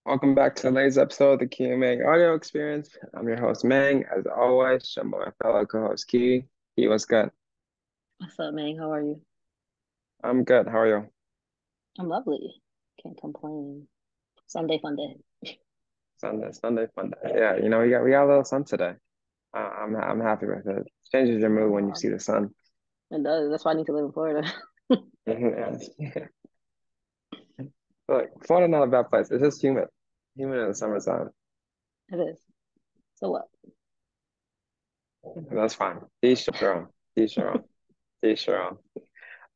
Welcome back to today's episode of the Key and Mang Audio Experience. I'm your host, Mang, as always, joined by my fellow co-host, Key. Key, what's good? What's up, man? How are you? I'm good. How are you? I'm lovely. Can't complain. Sunday fun day. Sunday, fun day. Yeah, we got a little sun today. I'm happy with it. Changes your mood when you Uh, see the sun. it does. That's why I need to live in Florida. Yeah. Look, Florida's not a bad place. It's just humid in the summertime. It is. So what? That's fine. Teach your own. Teach your own. Teach your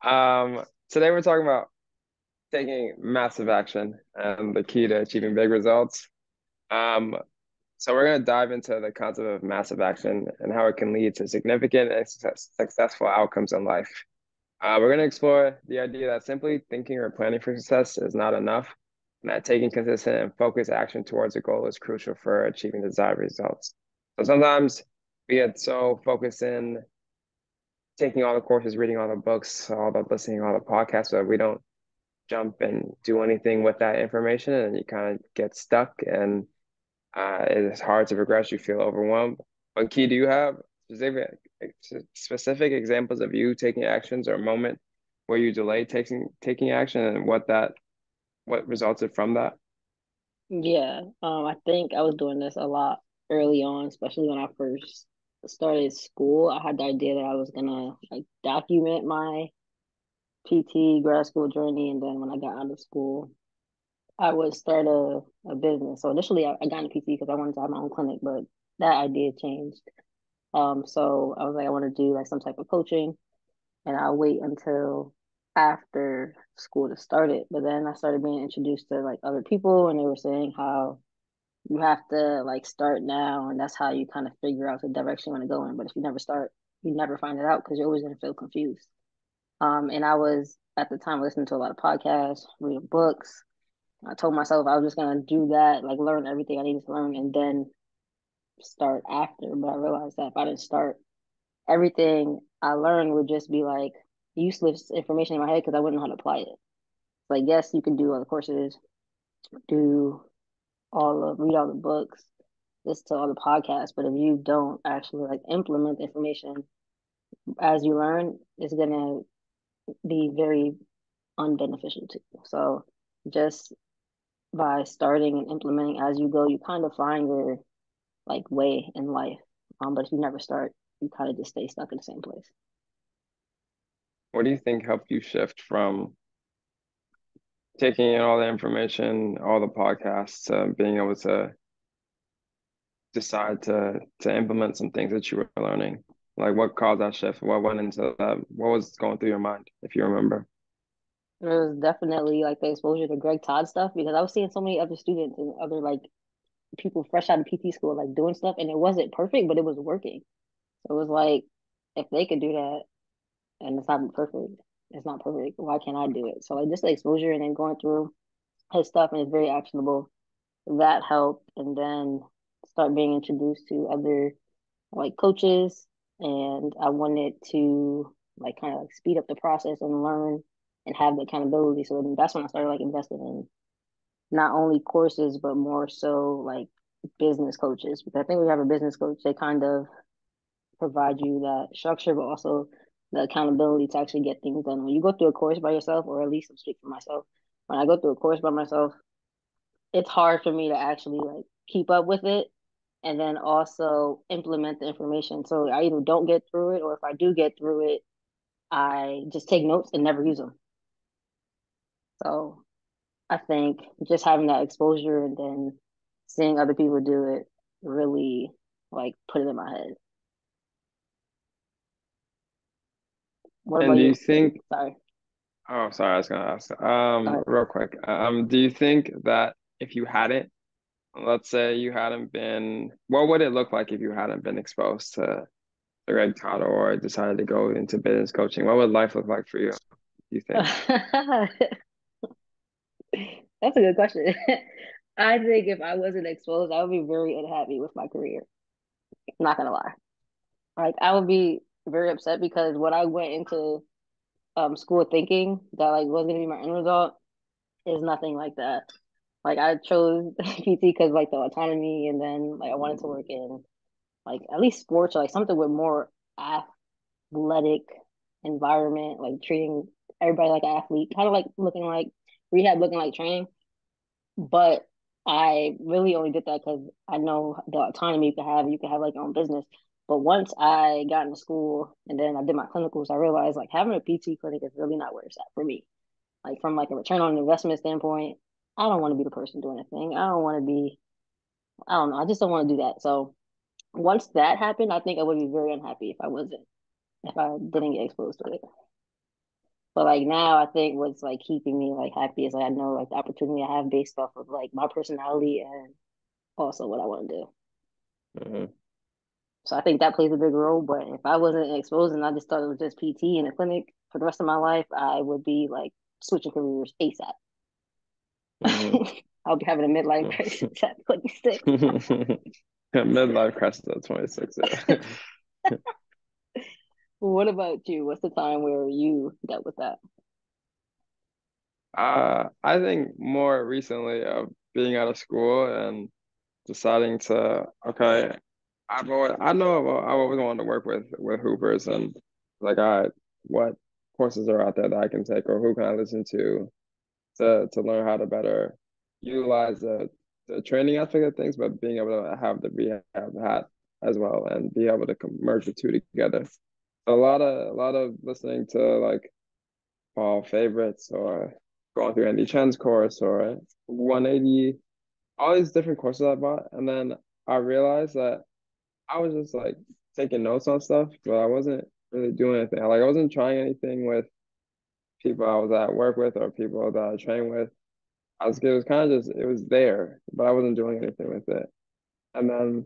own. Today we're talking about taking massive action and the key to achieving big results. Um, so we're going to dive into the concept of massive action and how it can lead to significant and successful outcomes in life. We're going to explore the idea that simply thinking or planning for success is not enough, and that taking consistent and focused action towards a goal is crucial for achieving desired results. So sometimes we get so focused in taking all the courses, reading all the books, all the listening, all the podcasts, that we don't jump and do anything with that information, and you kind of get stuck, and it's hard to progress. You feel overwhelmed. But Key, do you have specific examples of you taking actions or a moment where you delayed taking action and what resulted from that? Yeah. I think I was doing this a lot early on, especially when I first started school. I had the idea that I was gonna like document my PT grad school journey, and then when I got out of school, I would start a business. So initially, I got into PT because I wanted to have my own clinic, but that idea changed. So I was like, I want to do like some type of coaching, and I'll wait until after school to start it. But then I started being introduced to like other people, and they were saying how you have to like start now, and that's how you kind of figure out the direction you want to go in. But if you never start, you never find it out because you're always going to feel confused. And I was at the time listening to a lot of podcasts, reading books. I told myself I was just gonna do that, like learn everything I needed to learn, and then start after. But I realized that if I didn't start, everything I learned would just be like useless information in my head because I wouldn't know how to apply it. Like, yes, you can do all the courses, do read all the books, listen to all the podcasts, but if you don't actually like implement the information as you learn, it's gonna be very unbeneficial to you. So just by starting and implementing as you go, you kind of find your like way in life. But if you never start, you kind of just stay stuck in the same place. What do you think helped you shift from taking in all the information, all the podcasts, being able to decide to implement some things that you were learning? Like what caused that shift? What went into that? What was going through your mind, if you remember? It was definitely like the exposure to Greg Todd stuff because I was seeing so many other students and other like people fresh out of PT school like doing stuff and it wasn't perfect, but it was working. So it was like if they could do that and it's not perfect, why can't I do it? So like just the exposure and then going through his stuff and it's very actionable. That helped and then start being introduced to other like coaches and I wanted to like kind of like speed up the process and learn and have the accountability. So that's when I started like investing in not only courses but more so like business coaches because I think we have a business coach, they kind of provide you that structure but also the accountability to actually get things done. When you go through a course by yourself, or at least I'm speaking for myself, when I go through a course by myself, it's hard for me to actually like keep up with it and then also implement the information. So I either don't get through it, or if I do get through it, I just take notes and never use them. So I think just having that exposure and then seeing other people do it really like put it in my head. What And about do you you? think, Sorry. oh, sorry, I was gonna ask, Uh, real quick, do you think that if you hadn't, let's say you hadn't been, what would it look like if you hadn't been exposed to the Red Card or decided to go into business coaching? What would life look like for you, do you think? that's a good question. I think if I wasn't exposed, I would be very unhappy with my career. I'm not gonna lie. Like I would be very upset because what I went into school thinking that like was gonna be my end result is nothing like that. Like I chose PT because like the autonomy, and then like I wanted to work in like at least sports or like something with more athletic environment, like treating everybody like an athlete, kind of like looking like rehab, looking like training. But I really only did that because I know the autonomy you can have like your own business. But once I got into school and then I did my clinicals, I realized like having a PT clinic is really not where it's at for me. Like from like a return on investment standpoint, I don't want to be the person doing a thing. I don't want to be, I don't know, I just don't want to do that. So once that happened, I think I would be very unhappy if I didn't get exposed to it. But like now, I think what's like keeping me like happy is like I know like the opportunity I have based off of like my personality and also what I want to do. Hmm. So I think that plays a big role. But if I wasn't exposed and I just thought it was just PT in a clinic for the rest of my life, I would be like switching careers ASAP. Hmm. I'll be having a midlife crisis at 26. Midlife crisis at 26. Yeah. What about you? What's the time where you dealt with that? I think more recently of being out of school and deciding to, okay, I've always wanted to work with hoopers and like what courses are out there that I can take or who can I listen to learn how to better utilize the training aspect of things, but being able to have the rehab hat as well and be able to merge the two together. A lot of listening to like Paul favorites or going through Andy Chen's course or 180, all these different courses I bought. And then I realized that I was just like taking notes on stuff, but I wasn't really doing anything. Like I wasn't trying anything with people I was at work with or people that I train with. It was kind of just, it was there, but I wasn't doing anything with it. And then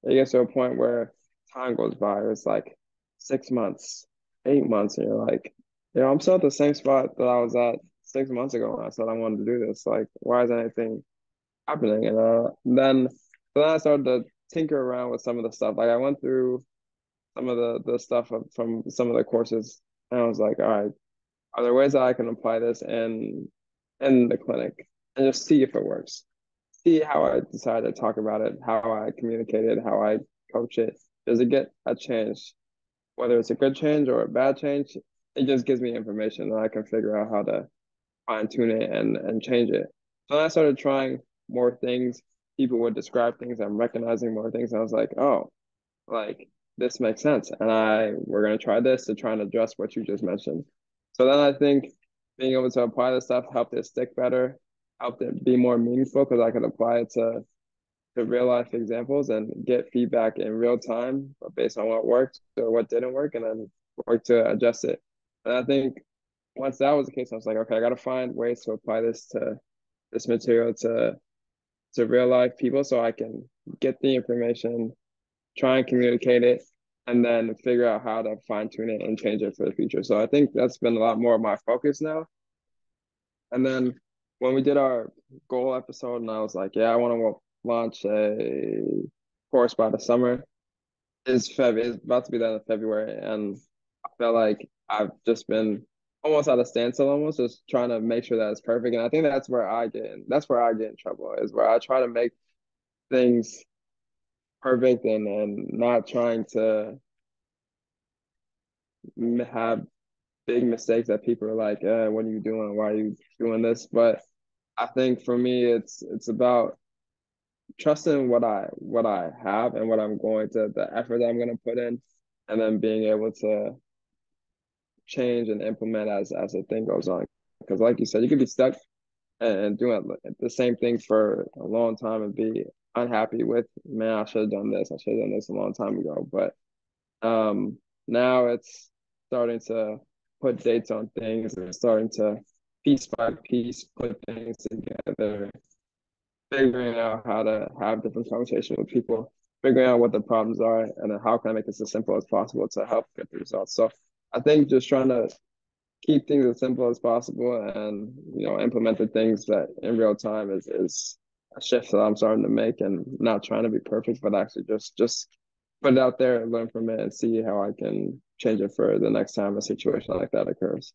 it gets to a point where time goes by. It's like 6 months, 8 months, and you're like, I'm still at the same spot that I was at 6 months ago when I said I wanted to do this. Like, why isn't anything happening? And then I started to tinker around with some of the stuff. Like I went through some of the stuff from some of the courses, and I was like, all right, are there ways that I can apply this in the clinic and just see if it works? See how I decide to talk about it, how I communicate it, how I coach it. Does it get a change? Whether it's a good change or a bad change, it just gives me information and I can figure out how to fine tune it and change it. So I started trying more things. People would describe things. I'm recognizing more things. And I was like, oh, like this makes sense. And we're gonna try this to try and address what you just mentioned. So then I think being able to apply this stuff helped it stick better, helped it be more meaningful because I could apply it to real life examples and get feedback in real time based on what worked or what didn't work and then work to adjust it. And I think once that was the case, I was like, okay, I gotta find ways to apply this material to real life people so I can get the information, try and communicate it, and then figure out how to fine tune it and change it for the future. So I think that's been a lot more of my focus now. And then when we did our goal episode, and I was like, yeah, I want to launch a course by the summer. It's about to be done in February, and I feel like I've just been almost at a standstill, almost just trying to make sure that it's perfect. And I think that's where I get in trouble is where I try to make things perfect and not trying to have big mistakes that people are like, what are you doing? Why are you doing this? But I think for me, it's about trusting what I have and what I'm going to the effort that I'm going to put in, and then being able to change and implement as the thing goes on. Because like you said, you could be stuck and doing the same thing for a long time and be unhappy with, man, I should have done this. I should have done this a long time ago. But now it's starting to put dates on things and starting to piece by piece put things together, figuring out how to have different conversations with people, figuring out what the problems are, and then how can I make this as simple as possible to help get the results. So I think just trying to keep things as simple as possible and implement the things that in real time is a shift that I'm starting to make and not trying to be perfect, but actually just put it out there and learn from it and see how I can change it for the next time a situation like that occurs.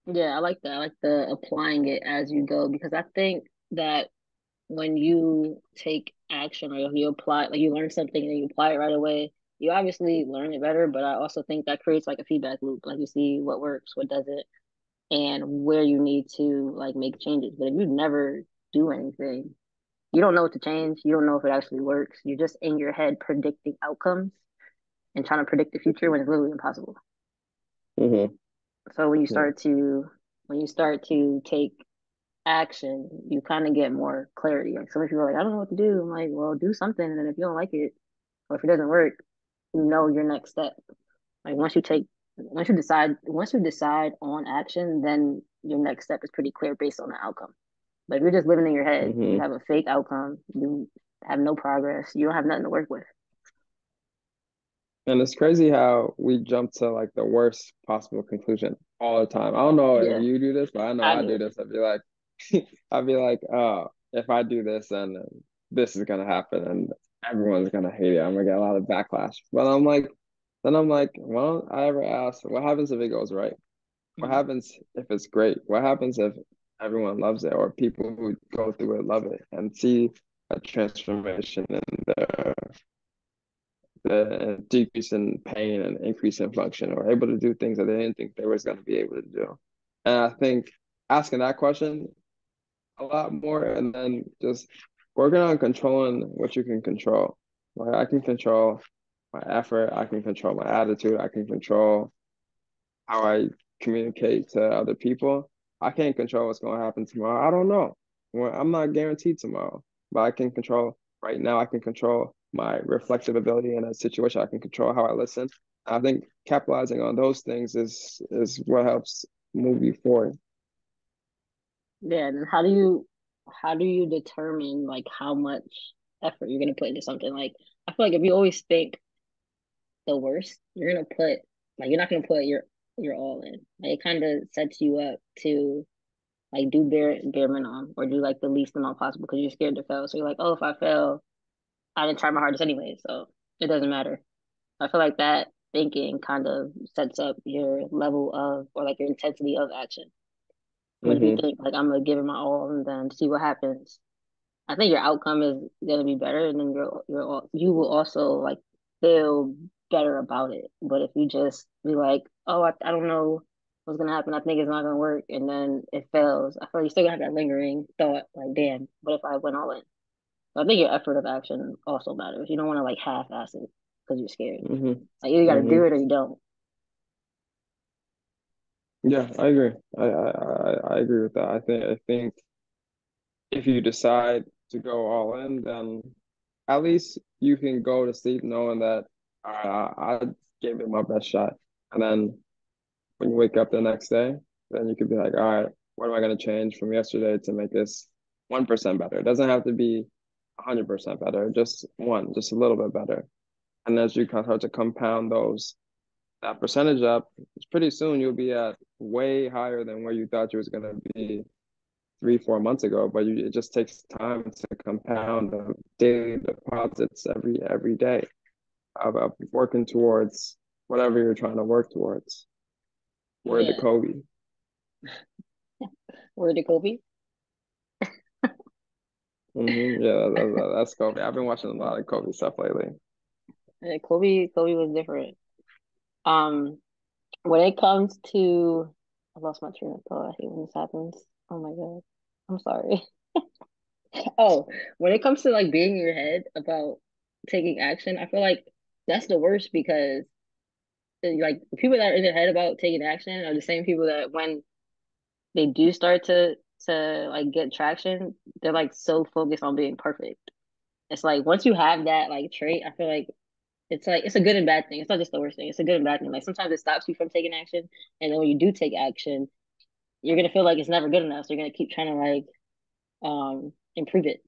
Yeah, I like that. I like the applying it as you go because I think that when you take action or you apply, like you learn something and you apply it right away, you obviously learn it better. But I also think that creates like a feedback loop. Like you see what works, what doesn't, and where you need to like make changes. But if you never do anything, you don't know what to change. You don't know if it actually works. You're just in your head predicting outcomes and trying to predict the future when it's literally impossible. Hmm. So Yeah. when you start to take action, you kind of get more clarity. Like some people are like, I don't know what to do. I'm like, well, do something, and then if you don't like it or if it doesn't work, you know your next step. Like once you decide on action, then your next step is pretty clear based on the outcome. But if you're just living in your head, you Hmm. have a fake outcome, you have no progress, you don't have nothing to work with. And it's crazy how we jump to like the worst possible conclusion all the time. I don't know if Yeah, you do this, but I know I I do do. this. I'd be like, I'd be like, oh, if I do this, then this is gonna happen, and everyone's gonna hate it. I'm gonna get a lot of backlash. But I'm like, then I'm like, well, I ever ask, what happens if it goes right? What Mhm. happens if it's great? What happens if everyone loves it, or people who go through it love it and see a transformation in their the decrease in pain and increase in function, or able to do things that they didn't think they was going to be able to do. And I think asking that question a lot more, and then just working on controlling what you can control. Like I can control my effort, I can control my attitude, I can control how I communicate to other people. I can't control what's going to happen tomorrow. I don't know. Well, I'm not guaranteed tomorrow, but I can control right now. I can control my reflective ability in a situation. I can control how I listen. I think capitalizing on those things is what helps move you forward. Yeah, and how do you determine like how much effort you're gonna put into something? Like I feel like if you always think the worst, you're gonna put like you're not gonna put your all in. Like it kind of sets you up to like do bare minimum or do like the least amount possible because you're scared to fail. So you're like, oh, if I fail, I didn't try my hardest anyway, so it doesn't matter. I feel like that thinking kind of sets up your level of or like your intensity of action. But if you Hmm. think like I'm gonna give it my all and then see what happens, I think your outcome is gonna be better, and then you will also like feel better about it. But if you just be like, oh, I don't know what's gonna happen, I think it's not gonna work, and then it fails, I feel like you still gonna have that lingering thought, like, damn, what if I went all in? So I think your effort of action also matters. You don't want to like half-ass it because you're scared. Hmm. Like you got to Hmm. do it or you don't. Yeah, I agree. I agree with that. I think if you decide to go all in, then at least you can go to sleep knowing that I gave it my best shot. And then when you wake up the next day, then you could be like, all right, what am I going to change from yesterday to make this 1% better? It doesn't have to be 100% better, just one, just a little bit better. And as you kind of start to compound that percentage up, pretty soon you'll be at way higher than where you thought you was going to be 3, 4 months ago. But it just takes time to compound the daily deposits every day of working towards whatever you're trying to work towards. Word to Yeah. Kobe. Word to Kobe. Yeah, that's Kobe. I've been watching a lot of Kobe stuff lately. Yeah, Kobe was different. Um, when it comes to, I lost my train of thought. I hate when this happens. Oh my God. I'm sorry. Oh, when it comes to like being in your head about taking action, I feel like that's the worst because like the people that are in their head about taking action are the same people that when they do start to like get traction, they're like so focused on being perfect. It's like once you have that like trait, I feel like it's a good and bad thing. It's not just the worst thing. It's a good and bad thing. Like sometimes it stops you from taking action, and then when you do take action, you're gonna feel like it's never good enough. So you're gonna keep trying to like improve it.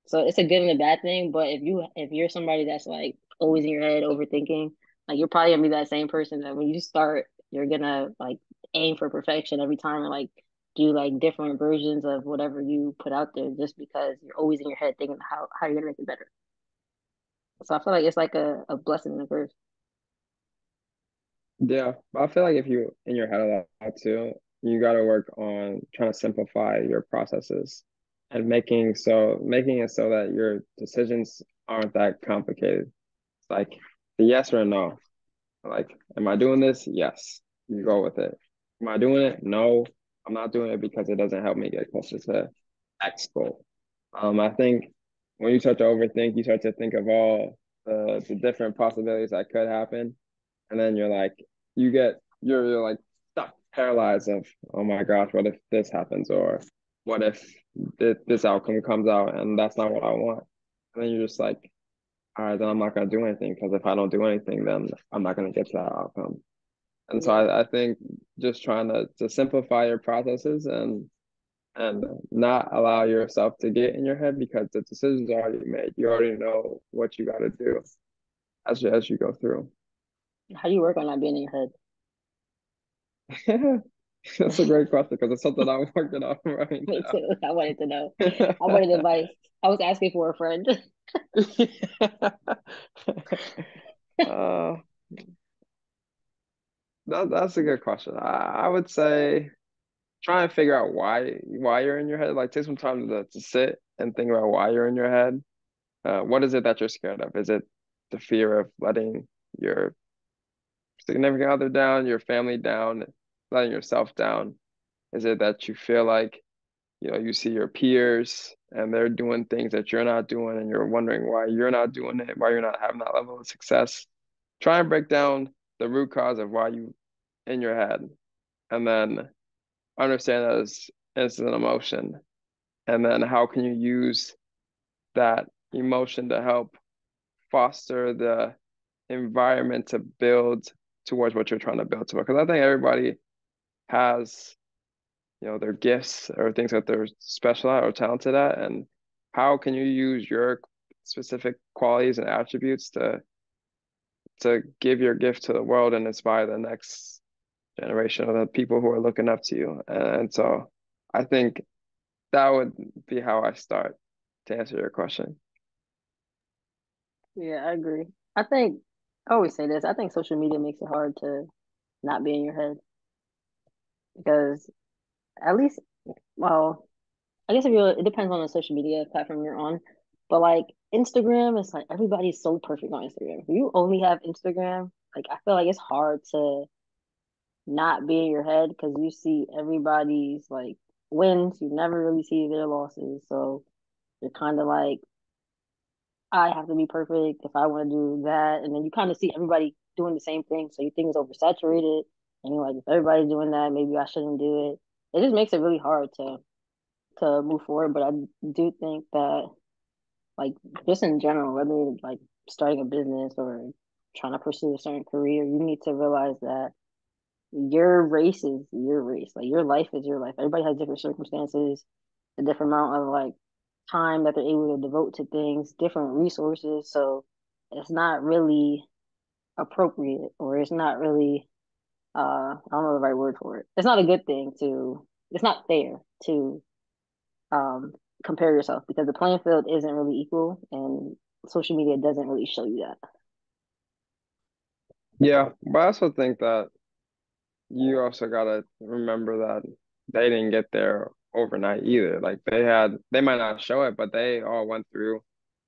So it's a good and a bad thing. But if you're somebody that's like always in your head overthinking, like you're probably gonna be that same person that when you start, you're gonna like aim for perfection every time and like do like different versions of whatever you put out there just because you're always in your head thinking how you're gonna make it better. So I feel like it's like a blessing and a curse. Yeah, but I feel like if you in your head a lot too, you got to work on trying to simplify your processes and making it so that your decisions aren't that complicated. It's like the yes or no. Like, am I doing this? Yes. You go with it. Am I doing it? No, I'm not doing it because it doesn't help me get closer to X goal. I think when you start to overthink, you start to think of all the different possibilities that could happen, and then you're like, you're like stuck, paralyzed of, oh my gosh, what if this happens, or what if this outcome comes out and that's not what I want, and then you're just like, all right, then I'm not gonna do anything because if I don't do anything, then I'm not gonna get to that outcome. And so Yeah. I think just trying to simplify your processes and not allow yourself to get in your head because the decision's already made. You already know what you got to do as you go through. How do you work on not being in your That's a head? great question because it's something I'm working on right Me too. I wanted to know. I wanted now. advice. I was asking for a friend. uh, that's a good question. I would say try and figure out why you're in your head. Like take some time to sit and think about why you're in your head. What is it that you're scared of? Is it the fear of letting your significant other down, your family down, letting yourself down? Is it that you feel like, you see your peers and they're doing things that you're not doing and you're wondering why you're not doing it, why you're not having that level of success? Try and break down the root cause of why you in your head and then understand that it's an emotion. And then how can you use that emotion to help foster the environment to build towards what you're trying to build to? Because I think everybody has, their gifts or things that they're special at or talented at, and how can you use your specific qualities and attributes to give your gift to the world and inspire the next generation of the people who are looking up to you. And so I think that would be how I start to answer your question. Yeah, I agree. I think I always say this. I think social media makes it hard to not be in your head because at least, well, I guess if you're, it depends on the social media platform you're on. But like Instagram, it's like everybody's so perfect on Instagram. If you only have Instagram, like I feel like it's hard to not be in your head because you see everybody's like wins. You never really see their losses. So you're kind of like, I have to be perfect if I want to do that. And then you kind of see everybody doing the same thing. So you think it's oversaturated. And you're like, if everybody's doing that, maybe I shouldn't do it. It just makes it really hard to move forward. But I do think that like just in general, whether you're like starting a business or trying to pursue a certain career, you need to realize that your race is your race. Like your life is your life. Everybody has different circumstances, a different amount of like time that they're able to devote to things, different resources. So it's not really appropriate or it's not really I don't know the right word for it. It's not a good thing to it's not fair to um compare yourself because the playing field isn't really equal and social media doesn't really show you that. Yeah, but I also think that you also gotta remember that they didn't get there overnight either. Like they might not show it, but they all went through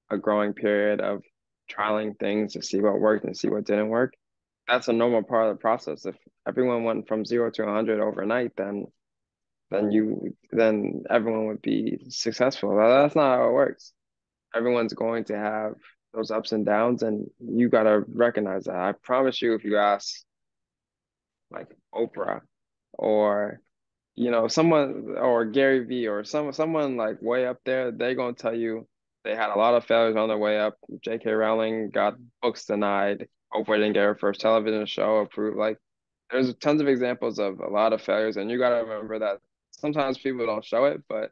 a growing period of trialing things to see what worked and see what didn't work. That's a normal part of the process. If everyone went from 0 to 100 overnight, then everyone would be successful. That's not how it works. Everyone's going to have those ups and downs, and you gotta recognize that. I promise you, if you ask like Oprah or someone or Gary Vee or someone like way up there, they're gonna tell you they had a lot of failures on their way up. J.K. Rowling got books denied. Oprah didn't get her first television show approved. Like there's tons of examples of a lot of failures, and you gotta remember that sometimes people don't show it, but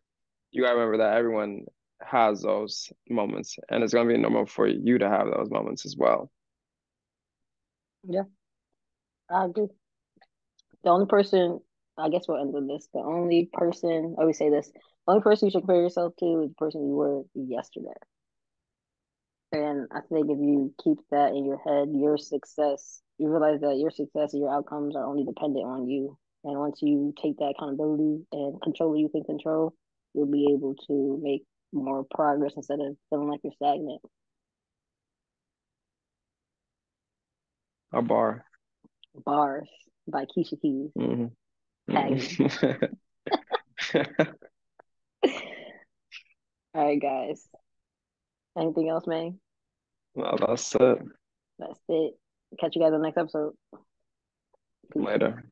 you gotta remember that everyone has those moments, and it's gonna be normal for you to have those moments as well. Yeah, I agree. The only person, I guess we'll end with this. The only person, I always say this, the only person you should compare yourself to is the person you were yesterday. And I think if you keep that in your head, your success, you realize that your success and your outcomes are only dependent on you And once you take that accountability and control what you can control, you'll be able to make more progress instead of feeling like you're stagnant. A bar. Bars by Keisha Keys. Hmm. Tagging. All right, guys. Anything else, man? Well, that's it. That's it. Catch you guys on the next episode. Peace. Later.